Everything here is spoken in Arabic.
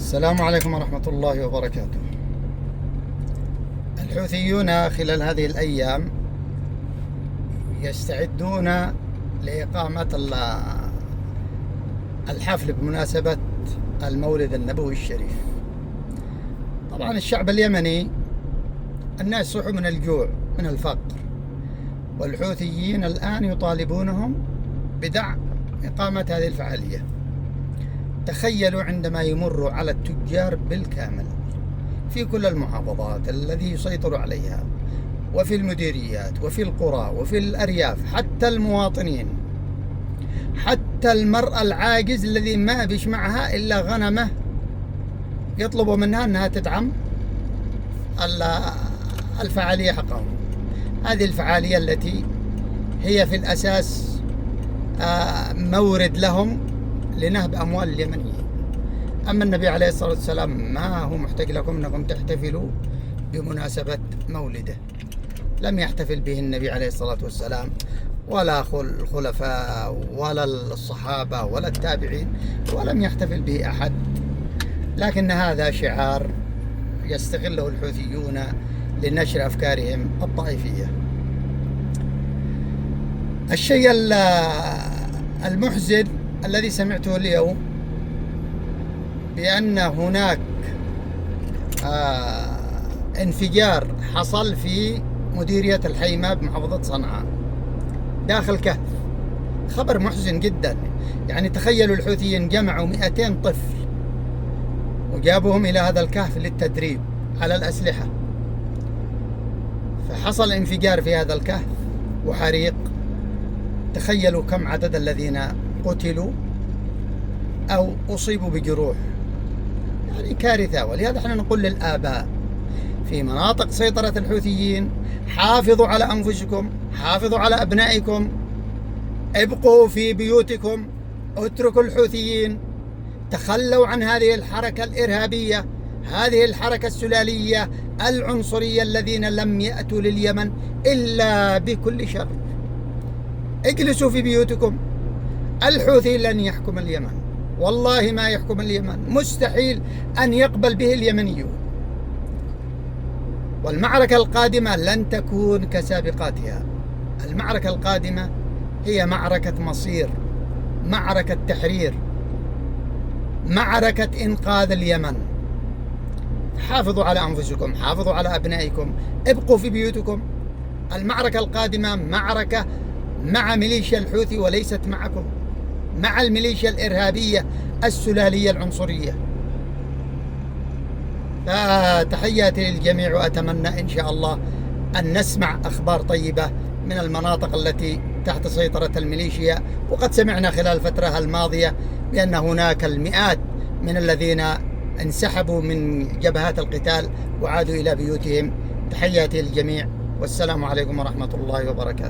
السلام عليكم ورحمة الله وبركاته. الحوثيون خلال هذه الأيام يستعدون لإقامة الحفل بمناسبة المولد النبوي الشريف. طبعا الشعب اليمني الناس صحوا من الجوع من الفقر، والحوثيين الآن يطالبونهم بدعم إقامة هذه الفعالية. تخيلوا عندما يمروا على التجار بالكامل في كل المحافظات الذي يسيطر عليها، وفي المديريات وفي القرى وفي الأرياف، حتى المواطنين، حتى المرأة العاجز الذي ما بيش معها إلا غنمة يطلبوا منها أنها تدعم الفعالية حقهم. هذه الفعالية التي هي في الأساس مورد لهم لنهب أموال اليمنيين. أما النبي عليه الصلاة والسلام ما هو محتاج لكم أنكم تحتفلوا بمناسبة مولده. لم يحتفل به النبي عليه الصلاة والسلام ولا الخلفاء ولا الصحابة ولا التابعين، ولم يحتفل به أحد، لكن هذا شعار يستغله الحوثيون لنشر أفكارهم الطائفية. الشيء المحزن الذي سمعته اليوم بأن هناك انفجار حصل في مديرية الحيمة بمحافظة صنعاء داخل كهف. خبر محزن جدا. يعني تخيلوا الحوثيين جمعوا 200 طفل وجابوهم إلى هذا الكهف للتدريب على الأسلحة، فحصل انفجار في هذا الكهف وحريق. تخيلوا كم عدد الذين قتلوا أو أصيبوا بجروح. يعني كارثة. ولهذا احنا نقول للآباء في مناطق سيطرة الحوثيين: حافظوا على أنفسكم، حافظوا على أبنائكم، ابقوا في بيوتكم، اتركوا الحوثيين، تخلوا عن هذه الحركة الإرهابية، هذه الحركة السلالية العنصرية الذين لم يأتوا لليمن إلا بكل شر. اجلسوا في بيوتكم. الحوثي لن يحكم اليمن، والله ما يحكم اليمن، مستحيل أن يقبل به اليمنيون. والمعركة القادمة لن تكون كسابقاتها. المعركة القادمة هي معركة مصير، معركة تحرير، معركة إنقاذ اليمن. حافظوا على أنفسكم، حافظوا على أبنائكم، ابقوا في بيوتكم. المعركة القادمة معركة مع ميليشيا الحوثي وليست معكم، مع الميليشيا الإرهابية السلالية العنصرية. تحياتي للجميع، وأتمنى إن شاء الله أن نسمع أخبار طيبة من المناطق التي تحت سيطرة الميليشيا. وقد سمعنا خلال الفترة الماضية بأن هناك المئات من الذين انسحبوا من جبهات القتال وعادوا إلى بيوتهم. تحياتي للجميع، والسلام عليكم ورحمة الله وبركاته.